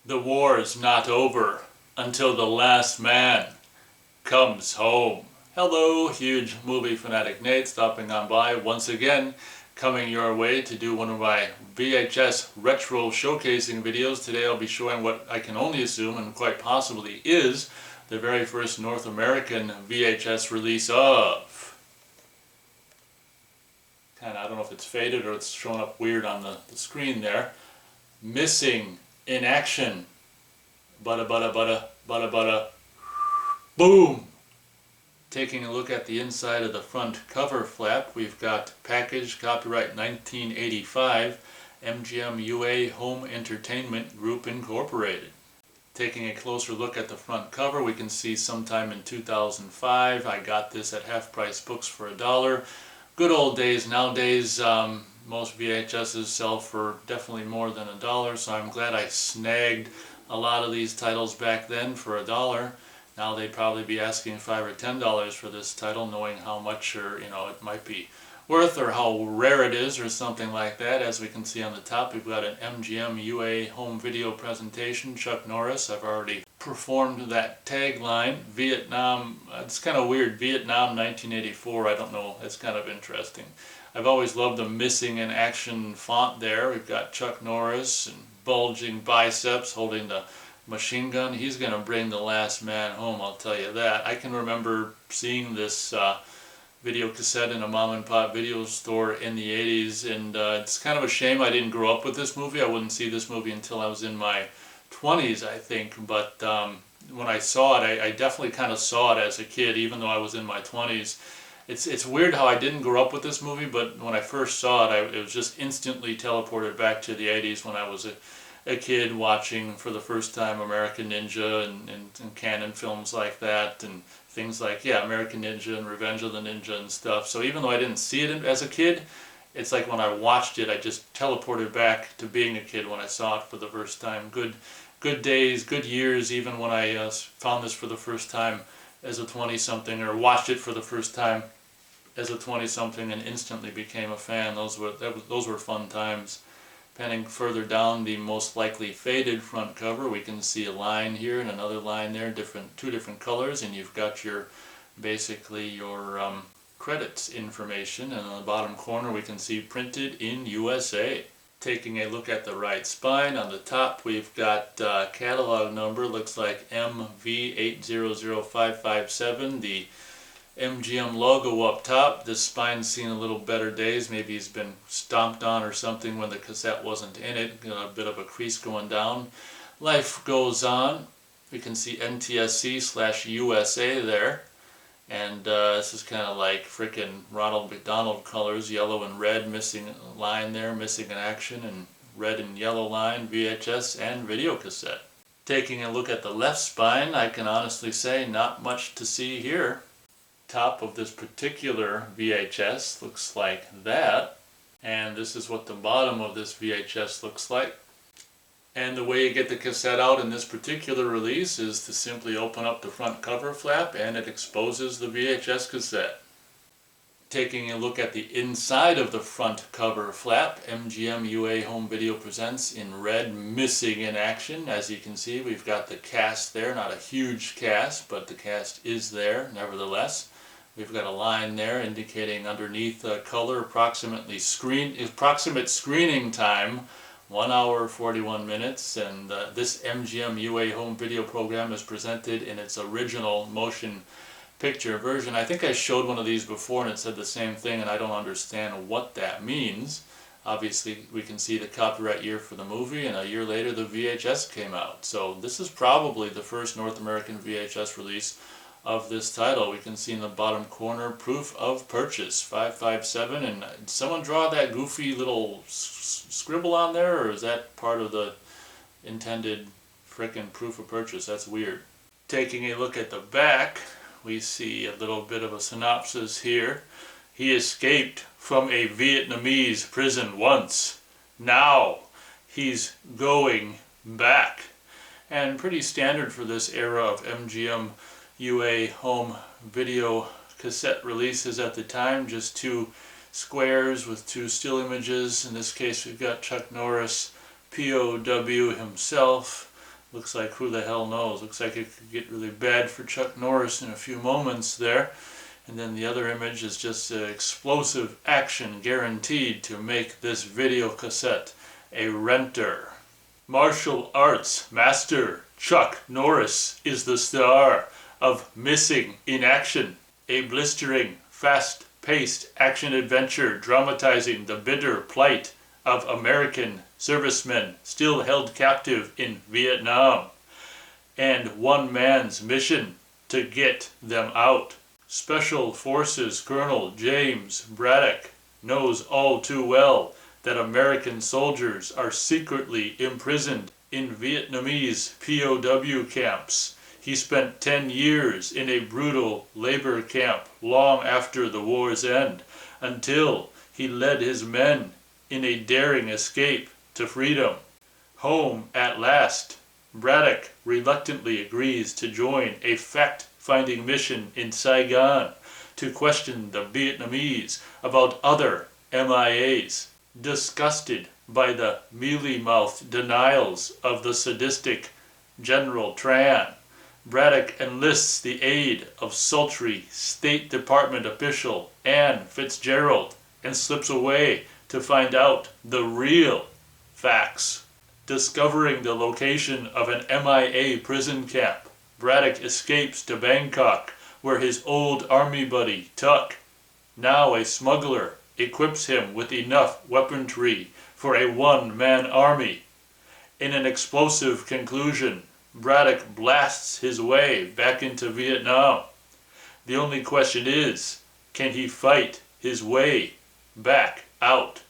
The war's not over until the last man comes home. Hello, huge movie fanatic Nate, stopping on by once again, coming your way to do one of my VHS retro showcasing videos. Today I'll be showing what I can only assume and quite possibly is the very first North American VHS release of. I don't know if it's faded or it's showing up weird on the screen there. Missing in Action. Butta butta butta butta butta. Boom! Taking a look at the inside of the front cover flap, we've got package copyright 1985, MGM UA Home Entertainment Group Incorporated. Taking a closer look at the front cover, we can see sometime in 2005. I got this at Half Price Books for $1. Good old days. Nowadays, most VHSs sell for definitely more than $1, so I'm glad I snagged a lot of these titles back then for $1. Now they'd probably be asking $5 or $10 for this title, knowing how much it might be worth or how rare it is or something like that. As we can see on the top, we've got an MGM UA home video presentation, Chuck Norris. I've already performed that tagline. Vietnam, it's kind of weird, Vietnam 1984, I don't know, it's kind of interesting. I've always loved the Missing in Action font there. We've got Chuck Norris and bulging biceps holding the machine gun. He's going to bring the last man home, I'll tell you that. I can remember seeing this video cassette in a mom and pop video store in the 80s, and it's kind of a shame I didn't grow up with this movie. I wouldn't see this movie until I was in my 20s, I think, but when I saw it, I definitely kind of saw it as a kid, even though I was in my 20s. It's weird how I didn't grow up with this movie, but when I first saw it, it was just instantly teleported back to the 80s when I was a kid watching for the first time American Ninja and canon films like that, and things like, American Ninja and Revenge of the Ninja and stuff. So even though I didn't see it as a kid, it's like when I watched it, I just teleported back to being a kid when I saw it for the first time. Good days, good years, even when I found this for the first time as a 20-something, or watched it for the first time as a 20-something and instantly became a fan. Those were fun times. Panning further down the most likely faded front cover, we can see a line here and another line there, two different colors, and you've got basically your credits information, and on the bottom corner we can see printed in USA. Taking a look at the right spine, on the top we've got catalog number, looks like MV800557, the MGM logo up top. This spine's seen a little better days. Maybe he's been stomped on or something when the cassette wasn't in it. A bit of a crease going down. Life goes on. We can see NTSC/USA there. And this is kind of like frickin' Ronald McDonald colors, yellow and red, missing a line there, Missing in Action, and red and yellow line, VHS and video cassette. Taking a look at the left spine, I can honestly say not much to see here. Top of this particular VHS looks like that, and this is what the bottom of this VHS looks like. And the way you get the cassette out in this particular release is to simply open up the front cover flap and it exposes the VHS cassette. Taking a look at the inside of the front cover flap, MGM UA Home Video presents in red, Missing in Action. As you can see, we've got the cast there, not a huge cast, but the cast is there nevertheless. We've got a line there indicating underneath color approximate screening time, 1 hour 41 minutes, and this MGM UA home video program is presented in its original motion picture version. I think I showed one of these before and it said the same thing, and I don't understand what that means. Obviously we can see the copyright year for the movie, and a year later the VHS came out. So this is probably the first North American VHS release of this title. We can see in the bottom corner, proof of purchase, 557, and did someone draw that goofy little scribble on there, or is that part of the intended frickin' proof of purchase? That's weird. Taking a look at the back, we see a little bit of a synopsis here. He escaped from a Vietnamese prison once. Now he's going back. And pretty standard for this era of MGM UA home video cassette releases at the time, just two squares with two still images. In this case we've got Chuck Norris, POW himself, Looks like who the hell knows. Looks like it could get really bad for Chuck Norris in a few moments there. And then the other image is just explosive action guaranteed to make this video cassette a renter. Martial arts master Chuck Norris is the star of Missing in Action, a blistering, fast-paced action-adventure dramatizing the bitter plight of American servicemen still held captive in Vietnam, and one man's mission to get them out. Special Forces Colonel James Braddock knows all too well that American soldiers are secretly imprisoned in Vietnamese POW camps. He spent 10 years in a brutal labor camp long after the war's end, until he led his men in a daring escape to freedom. Home at last, Braddock reluctantly agrees to join a fact-finding mission in Saigon to question the Vietnamese about other MIAs. Disgusted by the mealy-mouthed denials of the sadistic General Tran, Braddock enlists the aid of sultry State Department official Anne Fitzgerald and slips away to find out the real facts. Discovering the location of an MIA prison camp, Braddock escapes to Bangkok, where his old army buddy Tuck, now a smuggler, equips him with enough weaponry for a one-man army. In an explosive conclusion, Braddock blasts his way back into Vietnam. The only question is, can he fight his way back out?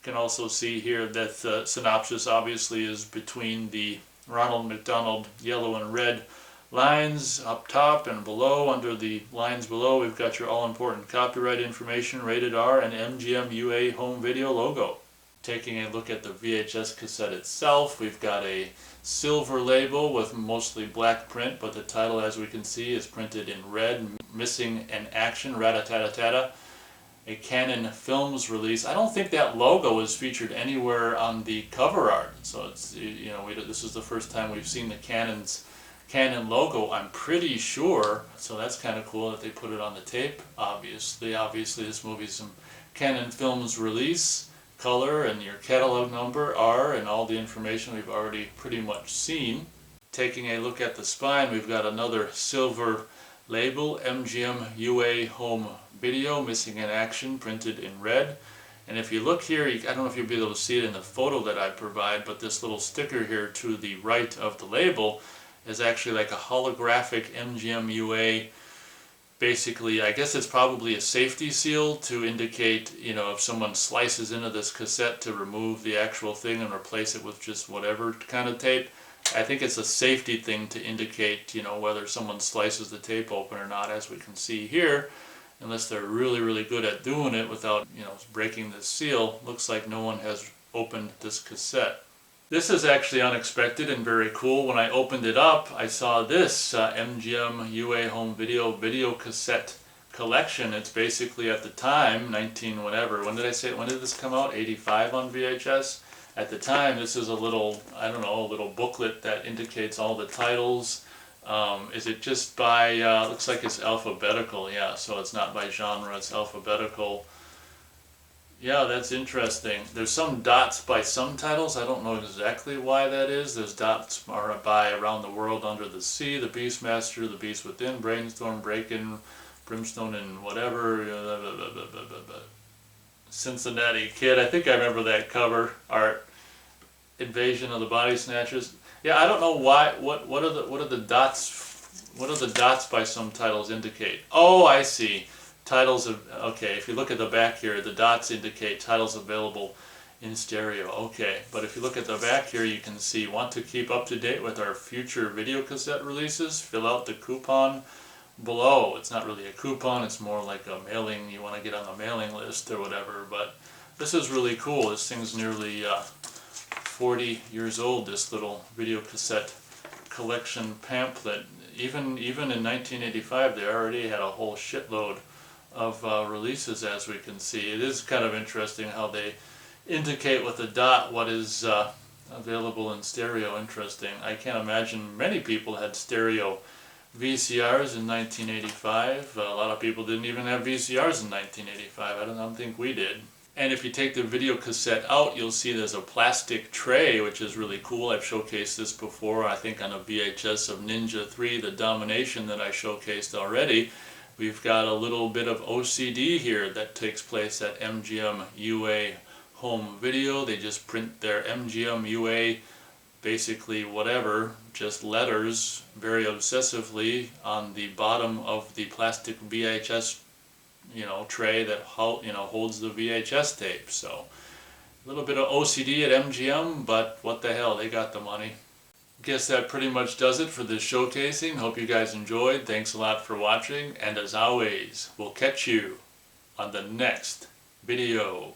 You can also see here that the synopsis obviously is between the Ronald McDonald yellow and red lines up top, and below, under the lines below, we've got your all-important copyright information, rated R, and MGM UA home video logo. Taking a look at the VHS cassette itself, we've got a silver label with mostly black print, but the title, as we can see, is printed in red, Missing in Action, rat-a-tat-a-tat-a. A Canon Films release. I don't think that logo is featured anywhere on the cover art, so it's, you know, this is the first time we've seen the Canon logo, I'm pretty sure, so that's kind of cool that they put it on the tape. Obviously this movie's some Canon Films release, color, and your catalog number, R, and all the information we've already pretty much seen. Taking a look at the spine, we've got another silver label, MGM UA home video, Missing in Action, printed in red. And if you look here, I don't know if you'll be able to see it in the photo that I provide, but this little sticker here to the right of the label is actually like a holographic MGM UA. Basically, I guess it's probably a safety seal to indicate, you know, if someone slices into this cassette to remove the actual thing and replace it with just whatever kind of tape. I think it's a safety thing to indicate, you know, whether someone slices the tape open or not, as we can see here. Unless they're really, really good at doing it without, you know, breaking the seal. Looks like no one has opened this cassette. This is actually unexpected and very cool. When I opened it up, I saw this MGM UA home video cassette collection. It's basically, at the time, 19 whatever. When did I say? When did this come out? 85 on VHS. At the time, this is a little, I don't know, a little booklet that indicates all the titles. Is it just by, looks like it's alphabetical, yeah, so it's not by genre, it's alphabetical. Yeah, that's interesting. There's some dots by some titles, I don't know exactly why that is. There's dots are by Around the World Under the Sea, The Beastmaster, The Beast Within, Brainstorm, Breakin', Brimstone and whatever, Cincinnati Kid, I think I remember that cover art. Invasion of the Body Snatchers. Yeah, I don't know why. What are the dots? What do the dots by some titles indicate? Oh, I see. Titles of, okay. If you look at the back here, the dots indicate titles available in stereo. Okay, but if you look at the back here, you can see, want to keep up to date with our future video cassette releases? Fill out the coupon below. It's not really a coupon. It's more like a mailing. You want to get on the mailing list or whatever. But this is really cool. This thing's nearly 40 years old, this little video cassette collection pamphlet. Even in 1985, they already had a whole shitload of releases, as we can see. It is kind of interesting how they indicate with a dot what is Available in stereo, interesting. I can't imagine many people had stereo VCRs in 1985. A lot of people didn't even have VCRs in 1985. I don't think we did. And if you take the video cassette out, you'll see there's a plastic tray, which is really cool. I've showcased this before, I think on a VHS of Ninja 3, The Domination, that I showcased already. We've got a little bit of OCD here that takes place at MGM UA Home Video. They just print their MGM UA, basically whatever, just letters very obsessively on the bottom of the plastic VHS tray that holds the VHS tape. So a little bit of OCD at MGM, but what the hell, they got the money. Guess that pretty much does it for this showcasing. Hope you guys enjoyed. Thanks a lot for watching, and as always, we'll catch you on the next video.